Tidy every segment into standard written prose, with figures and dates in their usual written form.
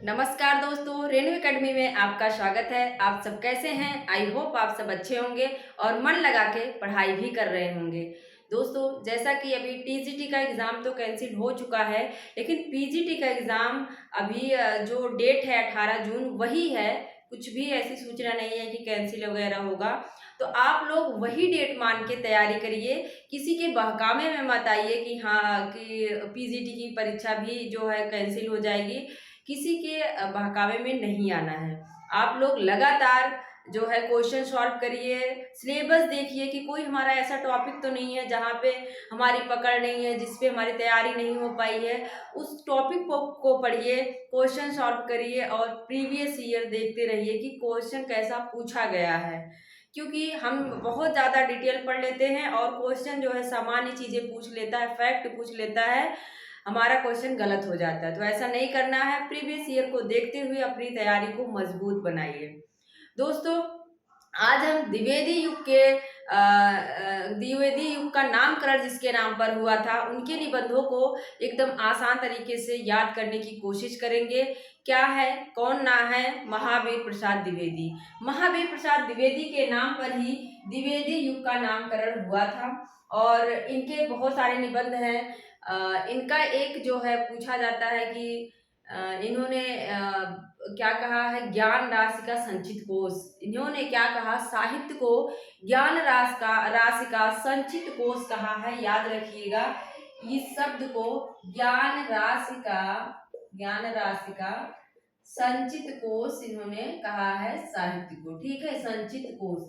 नमस्कार दोस्तों, रेणु एकेडमी में आपका स्वागत है। आप सब कैसे हैं? आई होप आप सब अच्छे होंगे और मन लगा के पढ़ाई भी कर रहे होंगे। दोस्तों, जैसा कि अभी टीजीटी का एग्ज़ाम तो कैंसिल हो चुका है, लेकिन पीजीटी का एग्ज़ाम अभी जो डेट है 18 जून वही है। कुछ भी ऐसी सूचना नहीं है कि कैंसिल वगैरह होगा। तो आप लोग वही डेट मान के तैयारी करिए। किसी के बहकावे में मत आइए कि हाँ, कि पीजीटी की परीक्षा भी जो है कैंसिल हो जाएगी। किसी के बहकावे में नहीं आना है। आप लोग लगातार जो है क्वेश्चन सॉल्व करिए, सिलेबस देखिए कि कोई हमारा ऐसा टॉपिक तो नहीं है जहाँ पे हमारी पकड़ नहीं है, जिस पे हमारी तैयारी नहीं हो पाई है। उस टॉपिक को पढ़िए, क्वेश्चन सॉल्व करिए और प्रीवियस ईयर देखते रहिए कि क्वेश्चन कैसा पूछा गया है। क्योंकि हम बहुत ज़्यादा डिटेल पढ़ लेते हैं और क्वेश्चन जो है सामान्य चीज़ें पूछ लेता है, फैक्ट पूछ लेता है, हमारा क्वेश्चन गलत हो जाता है। तो ऐसा नहीं करना है। प्रीवियस ईयर को देखते हुए अपनी तैयारी को मजबूत बनाइए। दोस्तों, आज हम द्विवेदी युग का नामकरण जिसके नाम पर हुआ था, उनके निबंधों को एकदम आसान तरीके से याद करने की कोशिश करेंगे। क्या है, कौन ना है? महावीर प्रसाद द्विवेदी। महावीर प्रसाद द्विवेदी के नाम पर ही द्विवेदी युग का नामकरण हुआ था और इनके बहुत सारे निबंध हैं। इनका एक जो है पूछा जाता है कि इन्होंने क्या कहा है, ज्ञान राशि का संचित कोष। इन्होंने क्या कहा, साहित्य को ज्ञान राशि का संचित कोष कहा है। याद रखिएगा इस शब्द को, ज्ञान राशि का संचित कोष इन्होंने कहा है साहित्य को। ठीक है, संचित कोष,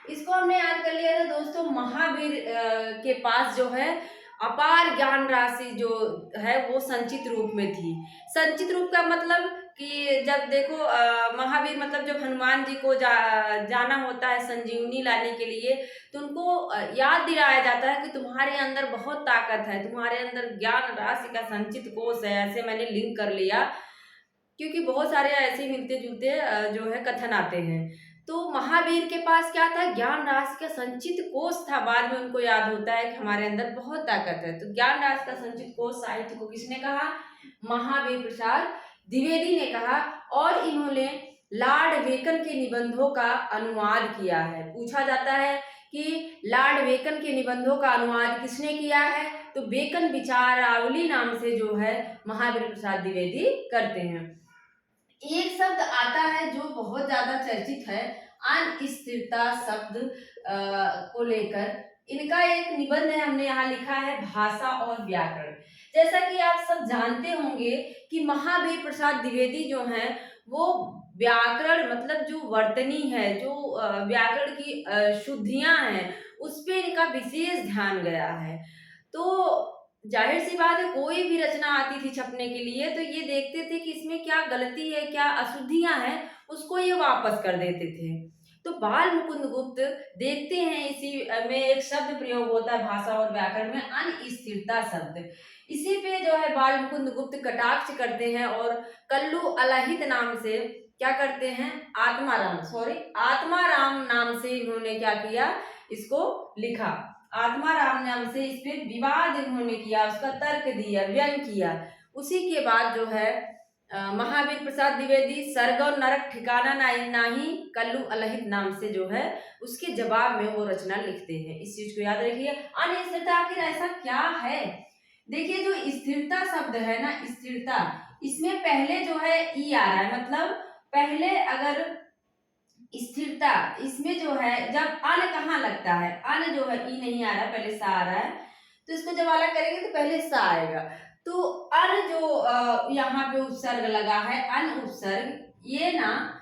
इसको हमने याद कर लिया। तो दोस्तों, महावीर के पास जो है अपार ज्ञान राशि जो है वो संचित रूप में थी। संचित रूप का मतलब कि जब देखो महावीर मतलब जब हनुमान जी को जाना होता है संजीवनी लाने के लिए, तो उनको याद दिलाया जाता है कि तुम्हारे अंदर बहुत ताकत है, तुम्हारे अंदर ज्ञान राशि का संचित कोष है। ऐसे मैंने लिंक कर लिया क्योंकि बहुत सारे ऐसे मिलते जुलते जो है कथन आते हैं। तो महावीर के पास क्या था, ज्ञान राशि का संचित कोष था। बाद में उनको याद होता है कि हमारे अंदर बहुत ताकत है। तो ज्ञान राशि का संचित कोष साहित्य को किसने कहा? महावीर प्रसाद द्विवेदी ने कहा। और इन्होंने लॉर्ड बेकन के निबंधों का अनुवाद किया है। पूछा जाता है कि लॉर्ड बेकन के निबंधों का अनुवाद किसने किया है? तो बेकन विचारावली नाम से जो है महावीर प्रसाद द्विवेदी करते हैं। एक शब्द आता है जो बहुत ज्यादा चर्चित है, अनिश्चितता शब्द को लेकर। इनका एक निबंध है, हमने यहाँ लिखा है भाषा और व्याकरण। जैसा कि आप सब जानते होंगे कि महावीर प्रसाद द्विवेदी जो हैं वो व्याकरण मतलब जो वर्तनी है, जो व्याकरण की शुद्धियां हैं, उस पे इनका विशेष ध्यान गया है। तो जाहिर सी बात है, कोई भी रचना आती थी छपने के लिए तो ये देखते थे कि इसमें क्या गलती है, क्या अशुद्धियां हैं, उसको ये वापस कर देते थे। तो बाल मुकुंद गुप्त देखते हैं, इसी में एक शब्द प्रयोग होता है भाषा और व्याकरण में, अनिश्चितता शब्द। इसी पे जो है बाल मुकुंद गुप्त कटाक्ष करते हैं और कल्लू अलाहित नाम से क्या करते हैं, आत्माराम नाम से इन्होंने क्या किया, इसको लिखा। आत्माराम नाम से इस पे विवाद इन्होंने किया, उसका तर्क दिया, व्यंग किया। उसी के बाद जो है महावीर प्रसाद द्विवेदी सर्ग और नरक ठिकाना नाही कल्लू अलहित नाम से जो है उसके जवाब में वो रचना लिखते हैं। इस चीज को याद रखिए। अनिश्चितता आखिर ऐसा क्या है? देखिए, जो स्थिरता शब्द है ना, स्थिरता, इसमें पहले जो है ई आ रहा है। मतलब पहले अगर स्थिरता, इसमें जो है जब अन कहाँ लगता है, अन जो है ई नहीं आ रहा, पहले सा आ रहा है, तो इसको जब अलग करेंगे तो पहले सा आएगा। तो अन जो यहाँ पे उपसर्ग लगा है, अन उपसर्ग, ये ना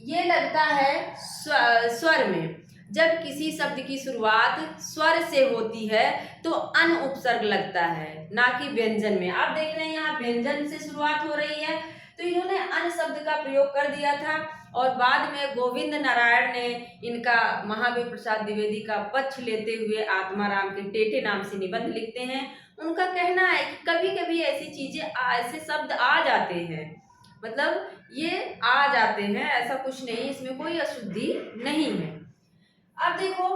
ये लगता है स्वर में। जब किसी शब्द की शुरुआत स्वर से होती है तो अन उपसर्ग लगता है, ना कि व्यंजन में। आप देख रहे हैं यहाँ व्यंजन से शुरुआत हो रही है, तो इन्होंने अन शब्द का प्रयोग कर दिया था। और बाद में गोविंद नारायण ने इनका, महावीर प्रसाद द्विवेदी का पक्ष लेते हुए आत्माराम के टेटे नाम से निबंध लिखते हैं। उनका कहना है कि कभी कभी ऐसी चीजें, ऐसे शब्द आ जाते हैं, मतलब ये आ जाते हैं, ऐसा कुछ नहीं, इसमें कोई अशुद्धि नहीं है। अब देखो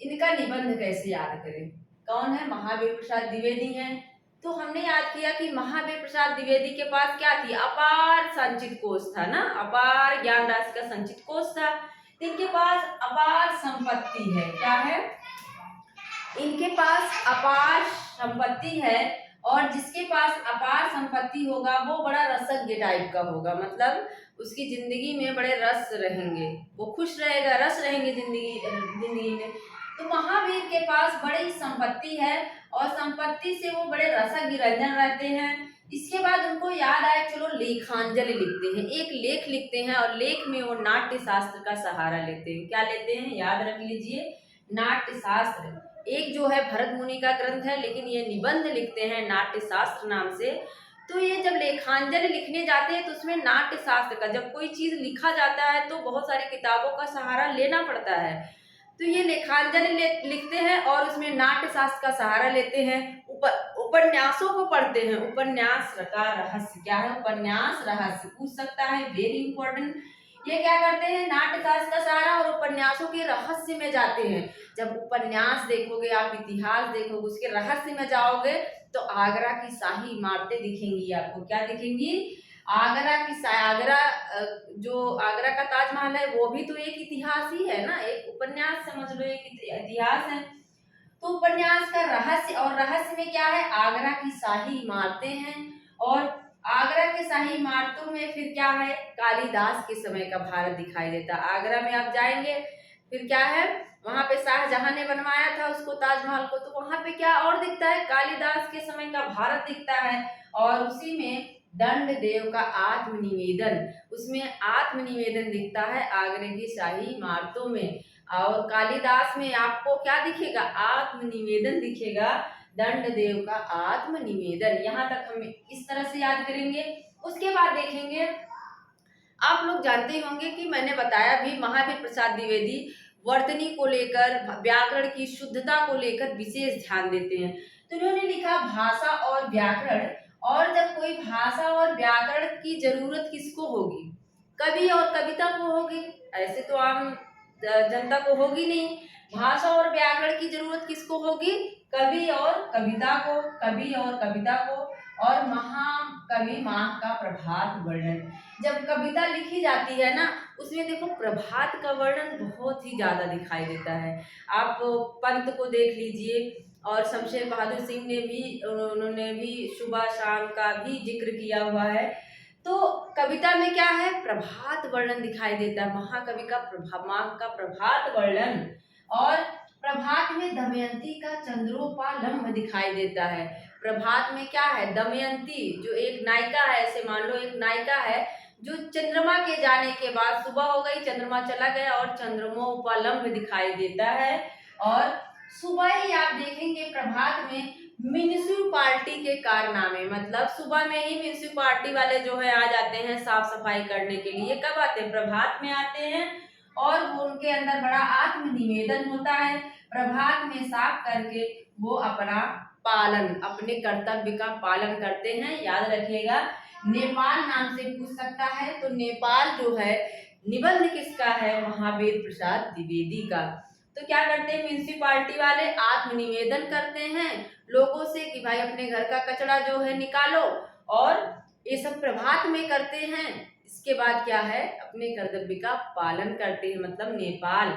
इनका निबंध कैसे याद करें। कौन है? महावीर प्रसाद द्विवेदी हैं। तो हमने याद किया कि महावीर प्रसाद द्विवेदी के पास क्या थी, अपार संचित कोष था ना, अपार ज्ञान राशि का संचित कोष था। इनके पास अपार संपत्ति है, क्या है, इनके पास अपार संपत्ति है। और जिसके पास अपार संपत्ति होगा वो बड़ा रसज्ञ टाइप का होगा, मतलब उसकी जिंदगी में बड़े रस रहेंगे, वो खुश रहेगा, रस रहेंगे जिंदगी में। तो महावीर के पास बड़ी संपत्ति है और संपत्ति से वो बड़े रसज्ञ रंजन रहते हैं। इसके बाद उनको याद आया, चलो लेखांजलि लिखते हैं, एक लेख लिखते हैं और लेख में वो नाट्य शास्त्र का सहारा लेते हैं। क्या लेते हैं, याद रख लीजिए, नाट्य शास्त्र। एक जो है भरत मुनि का ग्रंथ है, लेकिन ये निबंध लिखते हैं नाट्य शास्त्र नाम से। तो ये जब लेखांजलि लिखने जाते हैं तो उसमें नाट्य शास्त्र का, जब कोई चीज लिखा जाता है तो बहुत सारी किताबों का सहारा लेना पड़ता है। तो ये लेखांजलि लिखते हैं और उसमें नाट्य शास्त्र का सहारा लेते हैं। उपन्यासों को पढ़ते हैं, उपन्यास का रहस्य, क्या है, उपन्यास रहस्य पूछ सकता है, वेरी इंपॉर्टेंट। ये क्या करते हैं, नाट्य शास्त्र का सहारा और उपन्यासों के रहस्य में जाते हैं। जब उपन्यास देखोगे आप, इतिहास देखोगे, उसके रहस्य में जाओगे तो आगरा की शाही इमारतें दिखेंगी आपको। क्या दिखेंगी, आगरा की जो आगरा का ताजमहल है वो भी तो एक इतिहास ही है ना, एक उपन्यास समझ लो, एक इतिहास है। तो उपन्यास का रहस्य, और रहस्य में क्या है, आगरा की शाही इमारतें हैं। और आगरा के शाही इमारतों में फिर क्या है, कालिदास के समय का भारत दिखाई देता है। आगरा में आप जाएंगे फिर क्या है, वहां पे शाहजहां ने बनवाया था उसको, ताजमहल को, तो वहां पे क्या और दिखता है, कालिदास के समय का भारत दिखता है। और उसी में दंड देव का आत्मनिवेदन, उसमें आत्मनिवेदन दिखता है आगरे की शाही इमारतों में। और कालिदास में आपको क्या दिखेगा, आत्मनिवेदन दिखेगा, दंड देव का आत्मनिवेदन। यहाँ तक हम इस तरह से याद करेंगे। उसके बाद देखेंगे, आप लोग जानते ही होंगे कि मैंने बताया भी, महावीर प्रसाद द्विवेदी वर्तनी को लेकर, व्याकरण की शुद्धता को लेकर विशेष ध्यान देते हैं। तो इन्होंने लिखा भाषा और व्याकरण। और जब कोई भाषा और व्याकरण की जरूरत किसको होगी, कवि और कविता को होगी, ऐसे तो आम जनता को होगी नहीं। भाषा और व्याकरण की जरूरत किसको होगी, कवि और कविता को, कवि और कविता को। और महाकवि माह का प्रभात वर्णन, जब कविता लिखी जाती है ना, उसमें देखो प्रभात का वर्णन बहुत ही ज्यादा दिखाई देता है। आप पंत को देख लीजिए, और शमशेर बहादुर सिंह ने भी, उन्होंने भी सुबह शाम का भी जिक्र किया हुआ है। तो कविता में क्या है, प्रभात वर्णन दिखाई देता है, महाकवि का माह का प्रभात वर्णन। और प्रभात में दमयंती का चंद्रोपालंब दिखाई देता है। प्रभात में क्या है, दमयंती जो एक नायिका है, ऐसे मान लो एक नायिका है जो चंद्रमा के जाने के बाद, सुबह हो गई, चंद्रमा चला गया और चंद्रमोपालंब दिखाई देता है। और सुबह ही आप देखेंगे प्रभात में म्युनिसिपैलिटी के कारनामे, मतलब सुबह में ही म्युनिसिपैलिटी वाले जो है आ जाते हैं साफ सफाई करने के लिए। कब आते हैं, प्रभात में आते हैं। और वो उनके अंदर बड़ा आत्मनिवेदन होता है, प्रभात में साफ करके वो अपना पालन, अपने कर्तव्य का पालन करते हैं। याद रखिएगा, नेपाल नाम से पूछ सकता है, तो नेपाल जो है निबंध किसका है, महावीर प्रसाद द्विवेदी का। तो क्या करते हैं म्युनिसिपैलिटी वाले, आत्मनिवेदन करते हैं लोगों से कि भाई अपने घर का कचरा जो है निकालो, और ये सब प्रभात में करते हैं। इसके बाद क्या है, अपने कर्तव्य का पालन करते हैं, मतलब नेपाल।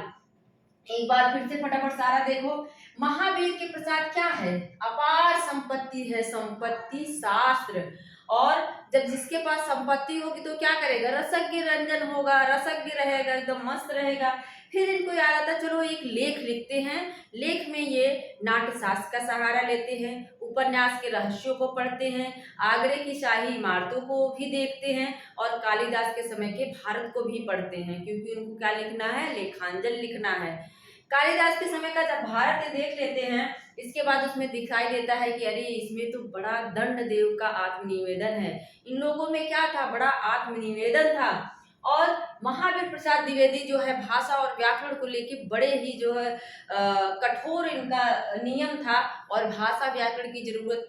एक बार फिर से फटाफट सारा देखो, महावीर के प्रसाद क्या है, अपार संपत्ति है, संपत्ति शास्त्र। और जब जिसके पास संपत्ति होगी तो क्या करेगा, रसज्ञ रंजन होगा, रसज्ञ रहेगा, एकदम मस्त रहेगा। फिर इनको याद आता, चलो एक लेख लिखते हैं, लेख में ये नाट्य शास्त्र का सहारा लेते हैं, उपन्यास के रहस्यों को पढ़ते हैं, आगरे की शाही इमारतों को भी देखते हैं, और कालिदास के समय के भारत को भी पढ़ते हैं, क्योंकि उनको क्या लिखना है, लेखांजल लिखना है। कालिदास के समय का जब भारत देख लेते हैं, इसके बाद उसमें दिखाई देता है कि अरे इसमें तो बड़ा दंड देव का आत्मनिवेदन है। इन लोगों में क्या था, बड़ा आत्मनिवेदन था। और महावीर प्रसाद द्विवेदी जो है भाषा और व्याकरण को लेकर बड़े ही जो है कठोर इनका नियम था। और भाषा व्याकरण की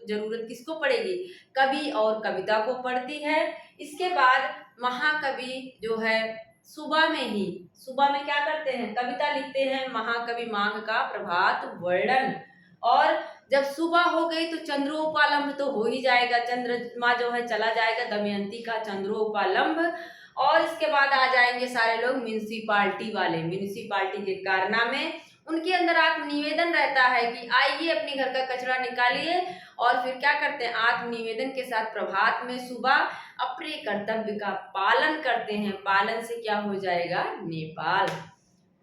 जरूरत किसको पड़ेगी, कवि और कविता को पड़ती है। इसके बाद महाकवि जो है सुबह में क्या करते हैं, कविता लिखते हैं, महाकवि माह का प्रभात वर्णन। और जब सुबह हो गई तो चंद्रोपालंब तो हो ही जाएगा, चंद्रमा जो है चला जाएगा, दमयंती का चंद्रोपालंब। और इसके बाद आ जाएंगे सारे लोग म्यूनिसिपालिटी वाले, म्यूनिसिपालिटी के कारनामे। उनके अंदर आत्म निवेदन रहता है कि आइए अपने घर का कचरा निकालिए, और फिर क्या करते हैं, आत्म निवेदन के साथ प्रभात में सुबह अपने कर्तव्य का पालन करते हैं। पालन से क्या हो जाएगा, नेपाल।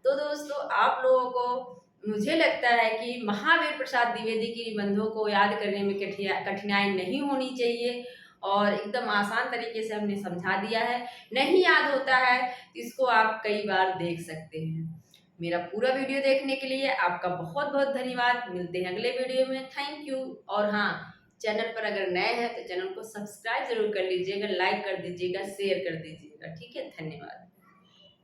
तो दोस्तों आप लोगों को, मुझे लगता है कि महावीर प्रसाद द्विवेदी की निबंधों को याद करने में कठिनाई नहीं होनी चाहिए, और एकदम आसान तरीके से हमने समझा दिया है। नहीं याद होता है तो इसको आप कई बार देख सकते हैं। मेरा पूरा वीडियो देखने के लिए आपका बहुत बहुत धन्यवाद। मिलते हैं अगले वीडियो में। Thank you. और हाँ, चैनल पर अगर नए हैं तो चैनल को सब्सक्राइब जरूर कर लीजिएगा, लाइक कर दीजिएगा, शेयर कर दीजिएगा। ठीक है, धन्यवाद।